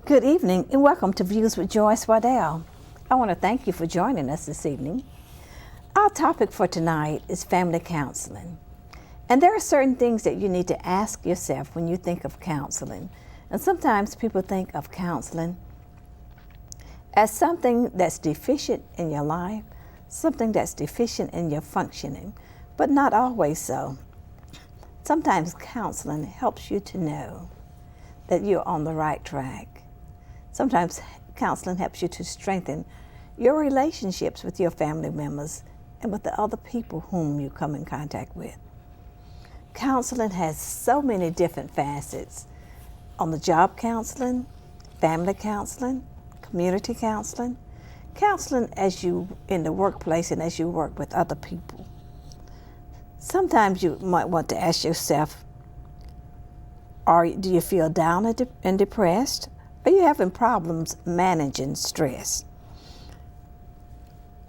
Good evening and welcome to Views with Joyce Waddell. I want to thank you for joining us this evening. Our topic for tonight is family counseling. And there are certain things that you need to ask yourself when you think of counseling. And sometimes people think of counseling as something that's deficient in your life, something that's deficient in your functioning, but not always so. Sometimes counseling helps you to know that you're on the right track. Sometimes counseling helps you to strengthen your relationships with your family members and with the other people whom you come in contact with. Counseling has so many different facets. On the job counseling, family counseling, community counseling, counseling as you in the workplace and as you work with other people. Sometimes you might want to ask yourself, do you feel down and depressed? Are you having problems managing stress?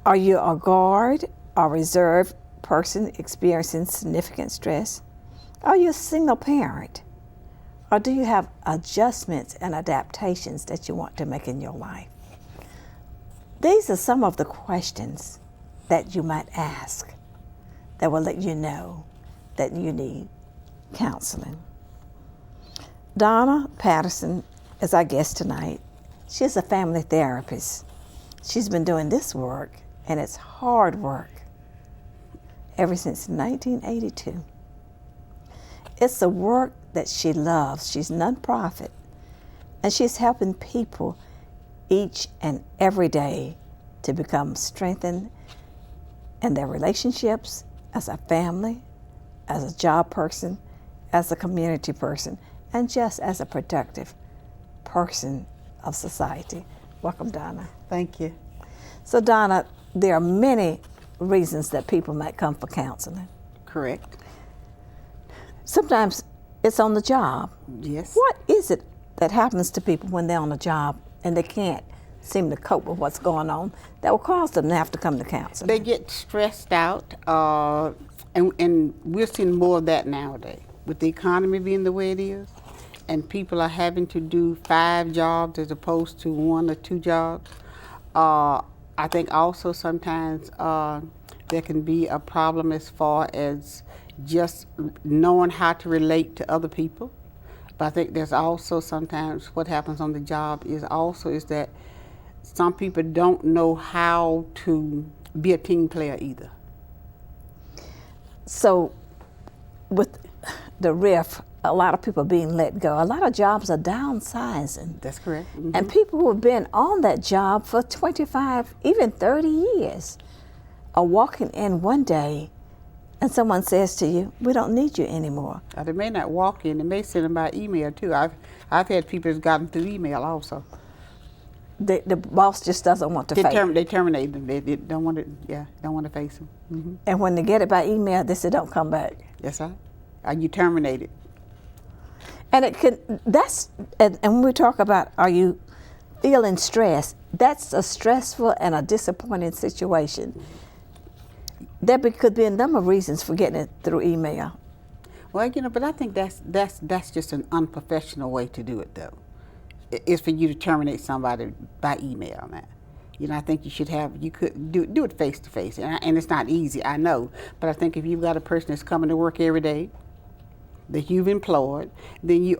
Are you a guard or reserved person experiencing significant stress? Are you a single parent? Or do you have adjustments and adaptations that you want to make in your life? These are some of the questions that you might ask that will let you know that you need counseling. Donna Patterson is our guest tonight. She's a family therapist. She's been doing this work, and it's hard work, ever since 1982. It's a work that she loves. She's nonprofit, and she's helping people each and every day to become strengthened in their relationships as a family, as a job person, as a community person, and just as a productive person of society. Welcome, Donna. Thank you. So, Donna, there are many reasons that people might come for counseling. Correct. Sometimes it's on the job. Yes. What is it that happens to people when they're on the job and they can't seem to cope with what's going on that will cause them to have to come to counseling? They get stressed out, and we're seeing more of that nowadays. With the economy being the way it is, and people are having to do 5 jobs as opposed to 1 or 2 jobs. I think also sometimes there can be a problem as far as just knowing how to relate to other people. But I think there's also sometimes what happens on the job is that some people don't know how to be a team player either. So with the RIF, a lot of people being let go. A lot of jobs are downsizing. That's correct. Mm-hmm. And people who have been on that job for 25, even 30 years are walking in one day and someone says to you, we don't need you anymore. They may not walk in, they may send them by email too. I've had people that's gotten through email also. The boss just doesn't want to face them. They terminate them. They don't want to face them. Mm-hmm. And when they get it by email, they say, don't come back. Yes, sir. You terminate it. And and when we talk about, are you feeling stress, that's a stressful and a disappointing situation. There could be a number of reasons for getting it through email. Well, but I think that's just an unprofessional way to do it, though. It's for you to terminate somebody by email now. I think you could do it face to face, and it's not easy, I know. But I think if you've got a person that's coming to work every day, that you've employed, then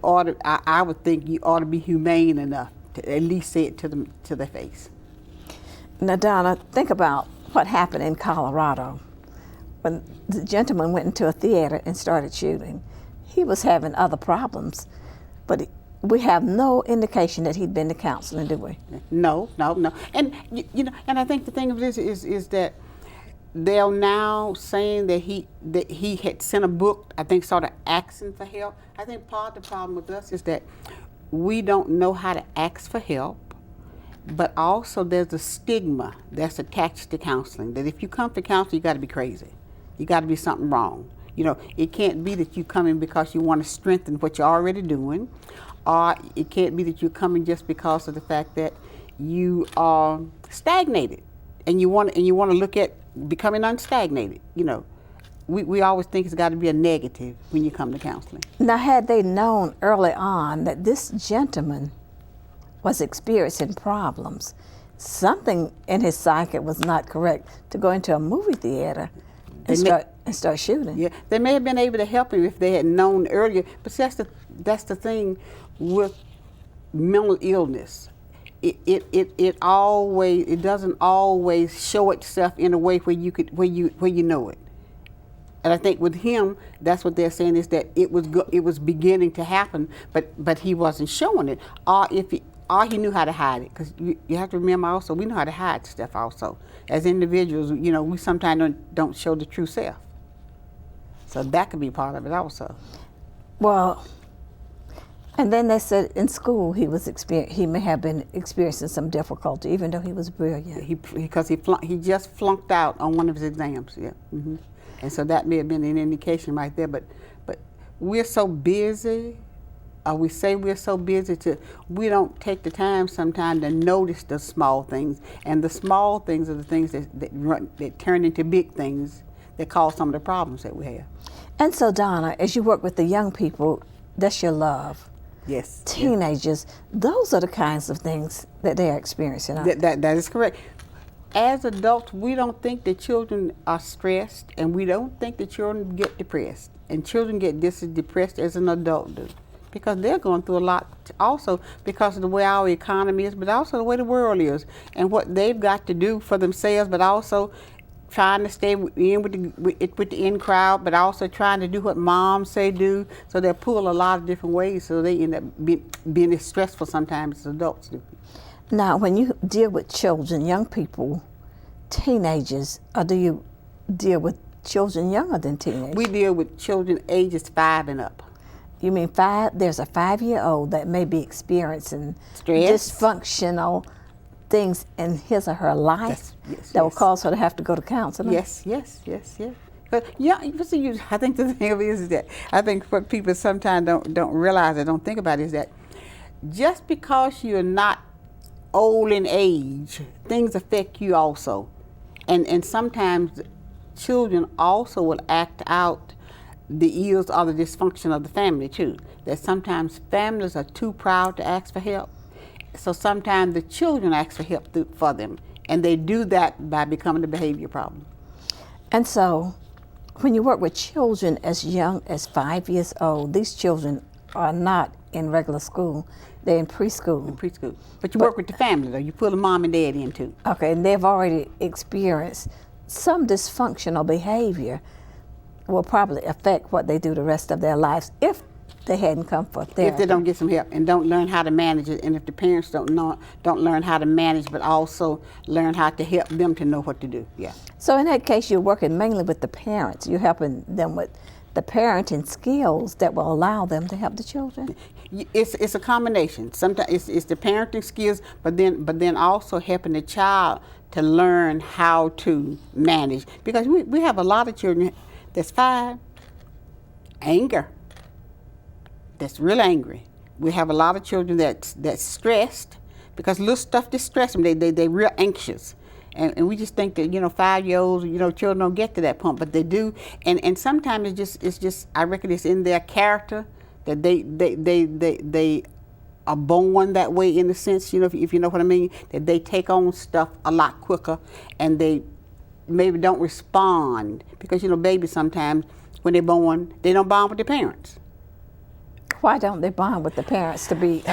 I would think you ought to be humane enough to at least say it to their face. Now, Donna, think about what happened in Colorado when the gentleman went into a theater and started shooting. He was having other problems, but we have no indication that he'd been to counseling, do we? No. And and I think the thing of this is that they're now saying that he had sent a book, I think, sort of asking for help. I think part of the problem with us is that we don't know how to ask for help, but also there's a stigma that's attached to counseling, that if you come to counseling, you got to be crazy. You got to be something wrong. It can't be that you come in because you want to strengthen what you're already doing, or it can't be that you're coming just because of the fact that you are stagnated and you want to look at becoming unstagnated. We always think it's got to be a negative when you come to counseling. Now, had they known early on that this gentleman was experiencing problems. Something in his psyche was not correct to go into a movie theater and start shooting. Yeah, they may have been able to help him if they had known earlier. But that's the thing with mental illness. It doesn't always show itself in a way where you know it. And I think with him, that's what they're saying is that it was beginning to happen, but he wasn't showing it, or he knew how to hide it. Because you have to remember also, we know how to hide stuff also. As individuals, we sometimes don't show the true self. So that could be part of it also. Well, and then they said in school he may have been experiencing some difficulty, even though he was brilliant. Because he just flunked out on one of his exams. Yeah. Mm-hmm. And so that may have been an indication right there. But we're so busy, or we say we're so busy we don't take the time sometimes to notice the small things. And the small things are the things that turn into big things that cause some of the problems that we have. And so, Donna, as you work with the young people, that's your love. Yes. Teenagers, those are the kinds of things that they are experiencing. That is correct. As adults, we don't think that children are stressed, and we don't think that children get depressed. And children get just as depressed as an adult do, because they're going through a lot also because of the way our economy is, but also the way the world is, and what they've got to do for themselves, but also trying to stay in with the in crowd, but also trying to do what moms say do. So they're pulled a lot of different ways, so they end up being as stressful sometimes as adults do. Now, when you deal with children, young people, teenagers, or do you deal with children younger than teenagers? We deal with children ages 5 and up. You mean 5? There's a 5-year-old that may be experiencing stress, dysfunctional things in his or her life that will cause her to have to go to counseling. Yes. But I think the thing of it is that I think what people sometimes don't realize or don't think about is that just because you're not old in age, things affect you also. And sometimes children also will act out the ills or the dysfunction of the family too. That sometimes families are too proud to ask for help. So sometimes the children ask for help for them. And they do that by becoming the behavior problem. And so when you work with children as young as 5 years old, these children are not in regular school. They're in preschool. But you work with the family, though. You pull the mom and dad in, too. Okay, and they've already experienced some dysfunctional behavior will probably affect what they do the rest of their lives if they hadn't come for therapy. If they don't get some help and don't learn how to manage it, and if the parents don't learn how to manage, but also learn how to help them to know what to do. Yeah. So in that case, you're working mainly with the parents. You're helping them with the parenting skills that will allow them to help the children. It's a combination. Sometimes it's the parenting skills, but then also helping the child to learn how to manage. Because we have a lot of children that's 5, anger. That's real angry. We have a lot of children that's stressed because little stuff distress them. They real anxious. And we just think that 5-year-olds, children don't get to that point, but they do. And sometimes it's just I reckon it's in their character that they are born that way in the sense, if you know what I mean, that they take on stuff a lot quicker and they maybe don't respond because babies sometimes when they're born they don't bond with their parents. Why don't they bond with the parents to be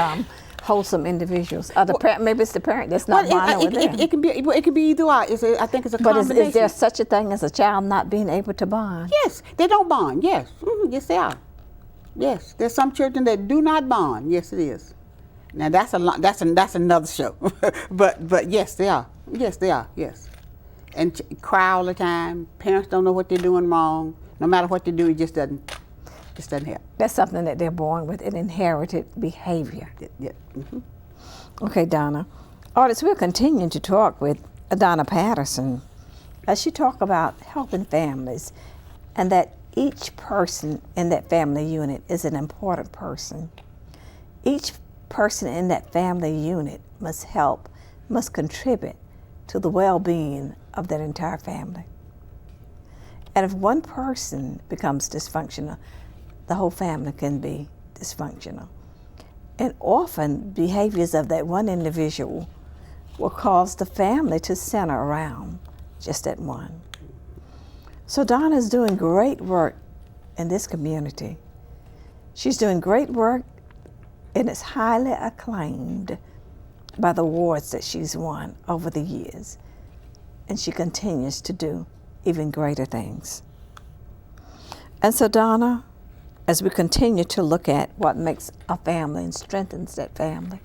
wholesome individuals? Maybe it's the parent that's not bonding with them. It can be either or. I think it's a combination. But is there such a thing as a child not being able to bond? Yes, they don't bond. Yes, yes they are. Yes, there's some children that do not bond. Yes, it is. Now that's another show. but yes, they are. Yes, they are. Yes, and cry all the time. Parents don't know what they're doing wrong. No matter what they do, it just doesn't help. That's something that they're born with, an inherited behavior. Yeah. Mm-hmm. Okay, Donna. Artists, we're continuing to talk with Donna Patterson as she talks about helping families and that each person in that family unit is an important person. Each person in that family unit must contribute to the well-being of that entire family. And if one person becomes dysfunctional, the whole family can be dysfunctional. And often behaviors of that one individual will cause the family to center around just that one. So Donna is doing great work in this community. She's doing great work, and it's highly acclaimed by the awards that she's won over the years. And she continues to do even greater things. And so Donna, as we continue to look at what makes a family and strengthens that family,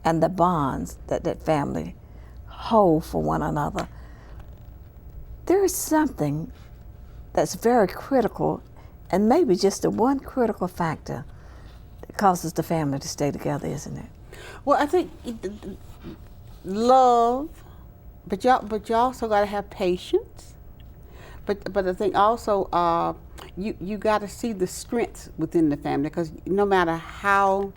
and the bonds that that family hold for one another, there is something that's very critical, and maybe just the one critical factor that causes the family to stay together, isn't it? Well, I think love, but you also got to have patience. But I think also you got to see the strengths within the family, because no matter how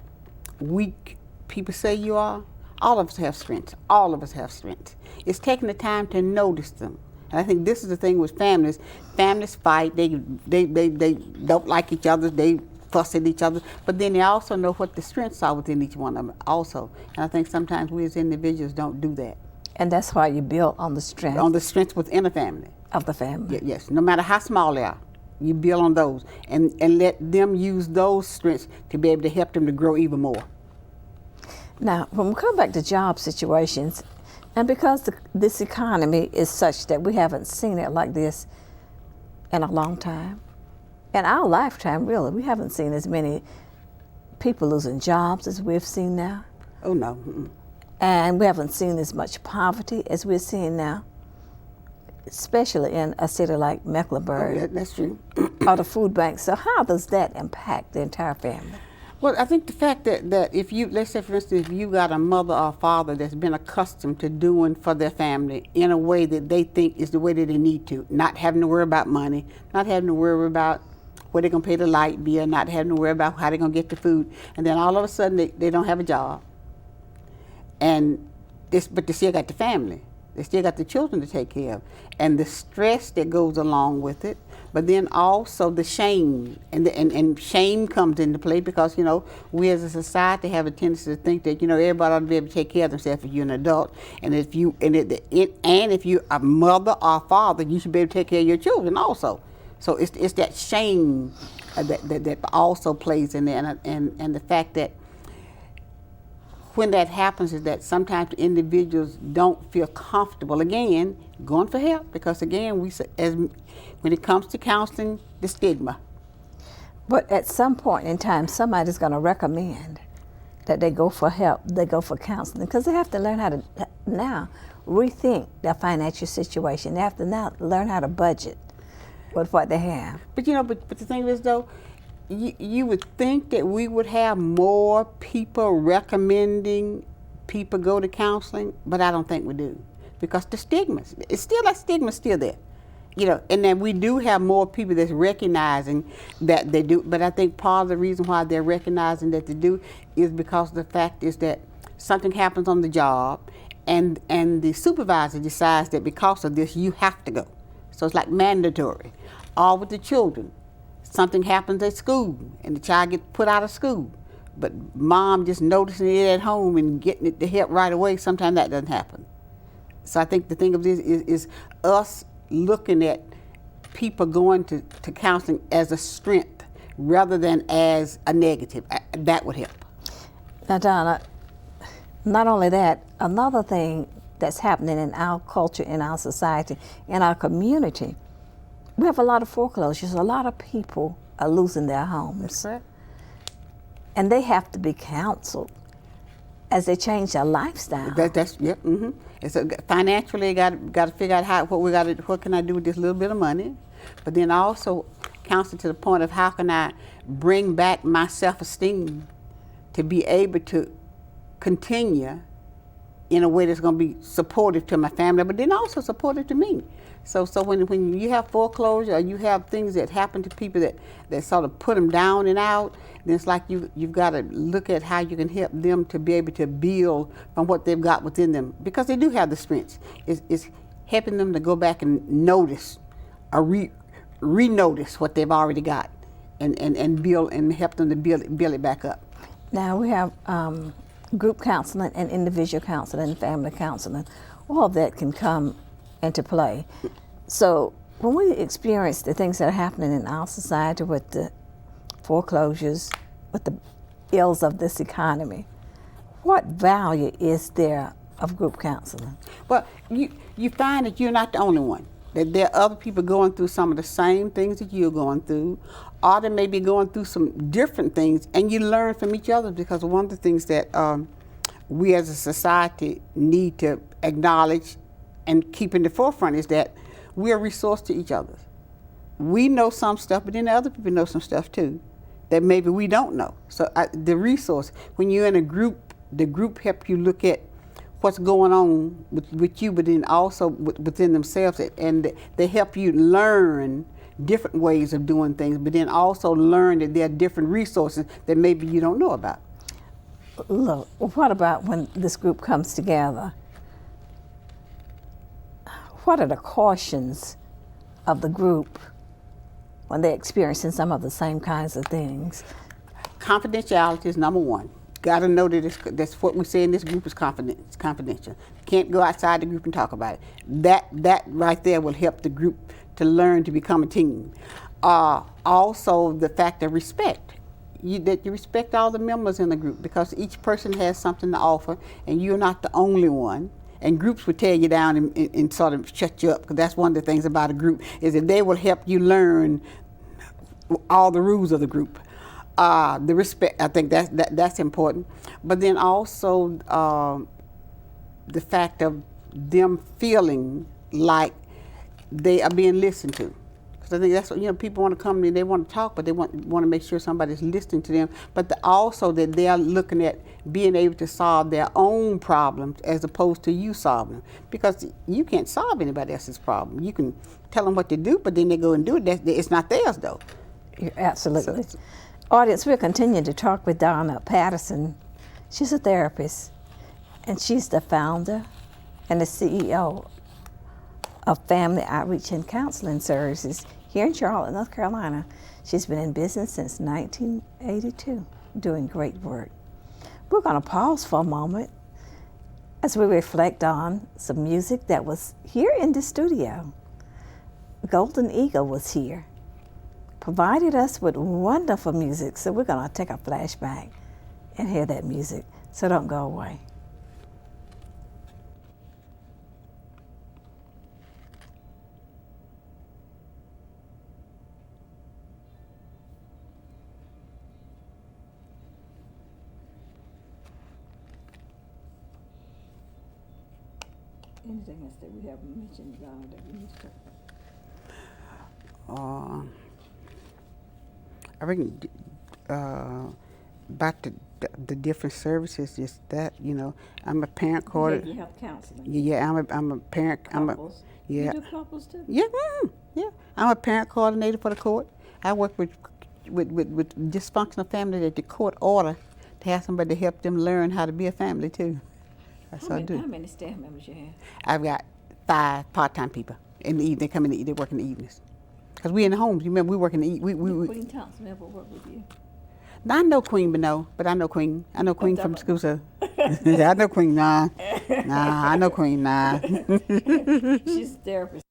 weak people say you are, all of us have strengths. All of us have strengths. It's taking the time to notice them. And I think this is the thing with families. Families fight. They don't like each other. They fuss at each other. But then they also know what the strengths are within each one of them also. And I think sometimes we as individuals don't do that. And that's why you build on the strength. On the strengths within a family. Of the family. Yes. No matter how small they are, you build on those. And let them use those strengths to be able to help them to grow even more. Now, when we come back to job situations, and because this economy is such that we haven't seen it like this in a long time, in our lifetime, really, we haven't seen as many people losing jobs as we've seen now. Oh, no. Mm-mm. And we haven't seen as much poverty as we're seeing now, especially in a city like Mecklenburg. Oh, yeah, that's true. Or the food bank. So how does that impact the entire family? Well, I think the fact that if you, let's say for instance, if you got a mother or father that's been accustomed to doing for their family in a way that they think is the way that they need to, not having to worry about money, not having to worry about where they're going to pay the light bill, not having to worry about how they're going to get the food, and then all of a sudden they don't have a job, but they still got the family. They still got the children to take care of, and the stress that goes along with it. But then also the shame, and shame comes into play because we as a society have a tendency to think that everybody ought to be able to take care of themselves if you're an adult, and if you're a mother or father, you should be able to take care of your children also. So it's that shame that also plays in there, and the fact that when that happens is that sometimes individuals don't feel comfortable, again, going for help, because again, when it comes to counseling, the stigma. But at some point in time, somebody's going to recommend that they go for help, they go for counseling, because they have to learn how to now rethink their financial situation. They have to now learn how to budget with what they have. But but the thing is though, you would think that we would have more people recommending people go to counseling, but I don't think we do, because the stigma's still there, and then we do have more people that's recognizing that they do. But I think part of the reason why they're recognizing that they do is because the fact is that something happens on the job, and the supervisor decides that because of this you have to go, so it's like mandatory. Or with the children, something happens at school and the child gets put out of school, but mom just noticing it at home and getting it to help right away, sometimes that doesn't happen. So I think the thing of this is us looking at people going to counseling as a strength rather than as a negative. That would help. Now, Donna, not only that, another thing that's happening in our culture, in our society, in our community, we have a lot of foreclosures. A lot of people are losing their homes. That's right. And they have to be counseled as they change their lifestyle. Mm-hmm. And so financially, got to figure out what can I do with this little bit of money, but then also counsel to the point of how can I bring back my self-esteem to be able to continue in a way that's going to be supportive to my family, but then also supportive to me. So when you have foreclosure or you have things that happen to people that sort of put them down and out, then it's like you've got to look at how you can help them to be able to build from what they've got within them, because they do have the strengths. It's helping them to go back and notice or re-notice what they've already got and build and help them to build it back up. Now we have group counseling and individual counseling and family counseling. All of that can come into play. So when we experience the things that are happening in our society with the foreclosures, with the ills of this economy, what value is there of group counseling? Well, you find that you're not the only one. That there are other people going through some of the same things that you're going through, or they may be going through some different things, and you learn from each other. Because one of the things that we as a society need to acknowledge and keep in the forefront is that we're a resource to each other. We know some stuff, but then the other people know some stuff too that maybe we don't know. So the resource, when you're in a group, the group help you look at what's going on with you, but then also within themselves, and they help you learn different ways of doing things, but then also learn that there are different resources that maybe you don't know about. Look, what about when this group comes together? What are the cautions of the group when they're experiencing some of the same kinds of things? Confidentiality is number one. Got to know that that's what we say in this group is confidential. Can't go outside the group and talk about it. That right there will help the group to learn to become a team. Also, the fact of respect. That you respect all the members in the group, because each person has something to offer, and you're not the only one. And groups will tear you down and sort of shut you up, because that's one of the things about a group, is that they will help you learn all the rules of the group. The respect, I think that's important. But then also the fact of them feeling like they are being listened to. Because I think that's what, people want to come in, they want to talk, but they want to make sure somebody's listening to them. But also that they are looking at being able to solve their own problems as opposed to you solving them. Because you can't solve anybody else's problem. You can tell them what to do, but then they go and do it. It's not theirs, though. Absolutely. Audience, we're continuing to talk with Donna Patterson. She's a therapist, and she's the founder and the CEO of Family Outreach and Counseling Services here in Charlotte, North Carolina. She's been in business since 1982, doing great work. We're going to pause for a moment as we reflect on some music that was here in the studio. Golden Eagle was here, provided us with wonderful music. So we're going to take a flashback and hear that music. So don't go away. Anything else that we haven't mentioned that we need to talk about? I reckon about the different services, just that, I'm a parent coordinator. You have counseling. Yeah, I'm a parent. Couples. Yeah. You do couples too? Yeah, yeah. I'm a parent coordinator for the court. I work with dysfunctional family that the court order to have somebody to help them learn how to be a family too. That's what I do. How many staff members you have? I've got 5 part-time people in the evening. They come in. They work in the evenings. Cause we in the homes. You remember we work in the evening. Queen Thompson ever work with you? I know Queen, but I know Queen. I know Queen from school, so. I know Queen, nah. I know Queen, nah. She's a therapist.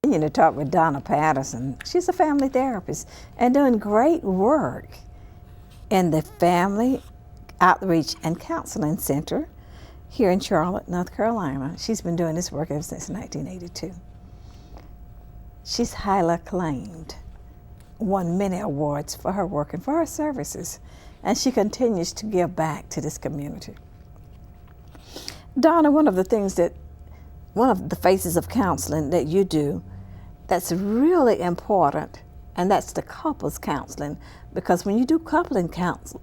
continue to talk with Donna Patterson. She's a family therapist and doing great work in the Family Outreach and Counseling Center here in Charlotte, North Carolina. She's been doing this work ever since 1982. She's highly acclaimed, won many awards for her work and for her services, and she continues to give back to this community. Donna, one of the faces of counseling that you do that's really important, and that's the couples counseling, because when you do coupling counseling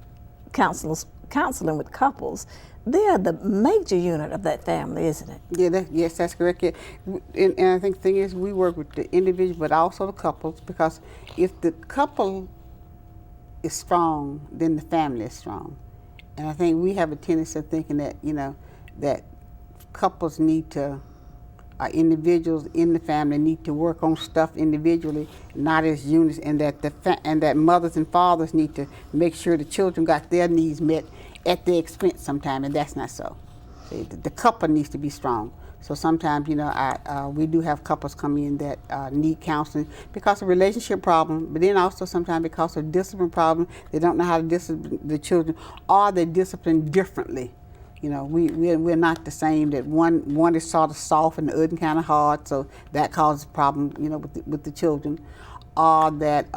with couples, they are the major unit of that family, isn't it? Yeah, yes, that's correct. Yeah. And I think the thing is, we work with the individual, but also the couples, because if the couple is strong, then the family is strong. And I think we have a tendency of thinking that, that couples need to, individuals in the family need to work on stuff individually, not as units, and that that mothers and fathers need to make sure the children got their needs met at their expense sometimes, and that's not so. See, the couple needs to be strong. So sometimes, we do have couples come in that need counseling because of relationship problem, but then also sometimes because of discipline problem. They don't know how to discipline the children, or they're disciplined differently. We're not the same. That one is sort of soft and the other kind of hard, so that causes problem, with the children. Or that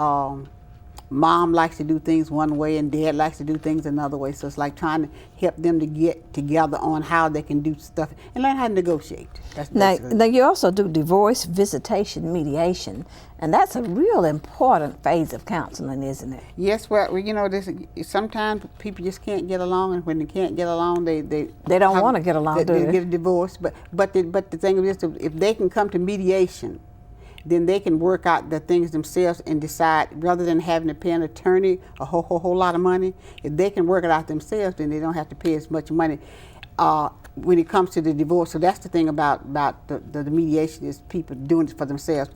mom likes to do things one way and dad likes to do things another way. So it's like trying to help them to get together on how they can do stuff and learn how to negotiate. Now you also do divorce, visitation, mediation, and that's a real important phase of counseling, isn't it? Yes, well, sometimes people just can't get along, and when they can't get along, they don't want to get along, do they? They get a divorce. But the thing is, if they can come to mediation, then they can work out the things themselves and decide, rather than having to pay an attorney a whole lot of money. If they can work it out themselves, then they don't have to pay as much money when it comes to the divorce. So that's the thing about the mediation, is people doing it for themselves.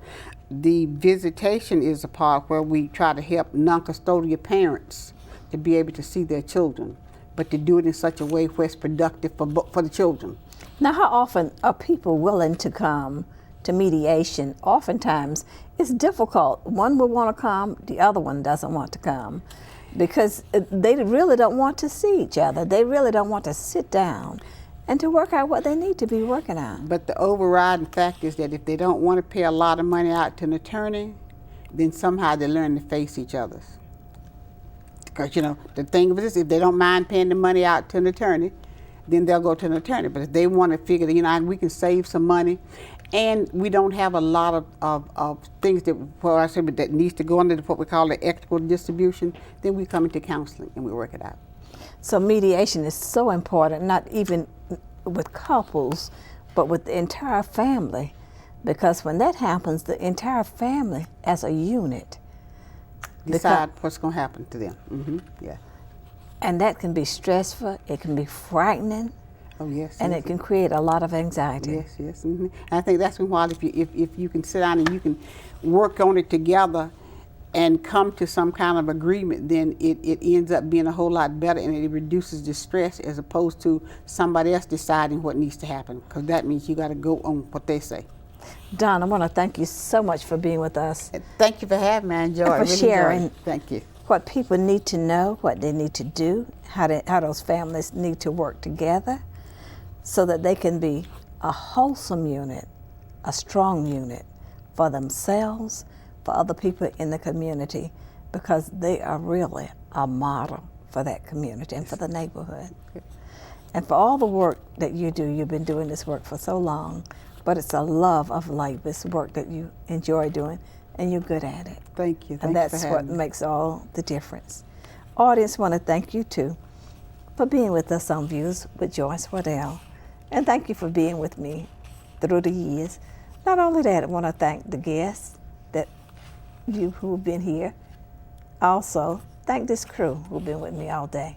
The visitation is a part where we try to help non-custodial parents to be able to see their children, but to do it in such a way where it's productive for the children. Now, how often are people willing to come to mediation? Oftentimes it's difficult. One will want to come, the other one doesn't want to come, because they really don't want to see each other. They really don't want to sit down and to work out what they need to be working out. But the overriding fact is that if they don't want to pay a lot of money out to an attorney, then somehow they learn to face each other. Because the thing of it is, if they don't mind paying the money out to an attorney, then they'll go to an attorney. But if they want to figure that, we can save some money, and we don't have a lot of things that needs to go under what we call the equitable distribution, then we come into counseling and we work it out. So mediation is so important, not even with couples, but with the entire family, because when that happens, the entire family as a unit decide what's going to happen to them. Mm-hmm. Yeah. And that can be stressful, it can be frightening. Oh, yes. And yes. It can create a lot of anxiety. Yes, yes. Mm-hmm. And I think that's why if you can sit down and you can work on it together and come to some kind of agreement, then it ends up being a whole lot better, and it reduces the stress as opposed to somebody else deciding what needs to happen, because that means you got to go on what they say. Don, I want to thank you so much for being with us. Thank you for having me. I enjoyed it. And for sharing. Thank you. What people need to know, what they need to do, how those families need to work together so that they can be a wholesome unit, a strong unit for themselves, for other people in the community, because they are really a model for that community and for the neighborhood. And for all the work that you do, you've been doing this work for so long, but it's a love of life, this work that you enjoy doing, and you're good at it. Thank you. And that's what makes all the difference. Audience, want to thank you too for being with us on Views with Joyce Waddell. And thank you for being with me through the years. Not only that, I want to thank the guests who have been here. Also, thank this crew who've been with me all day.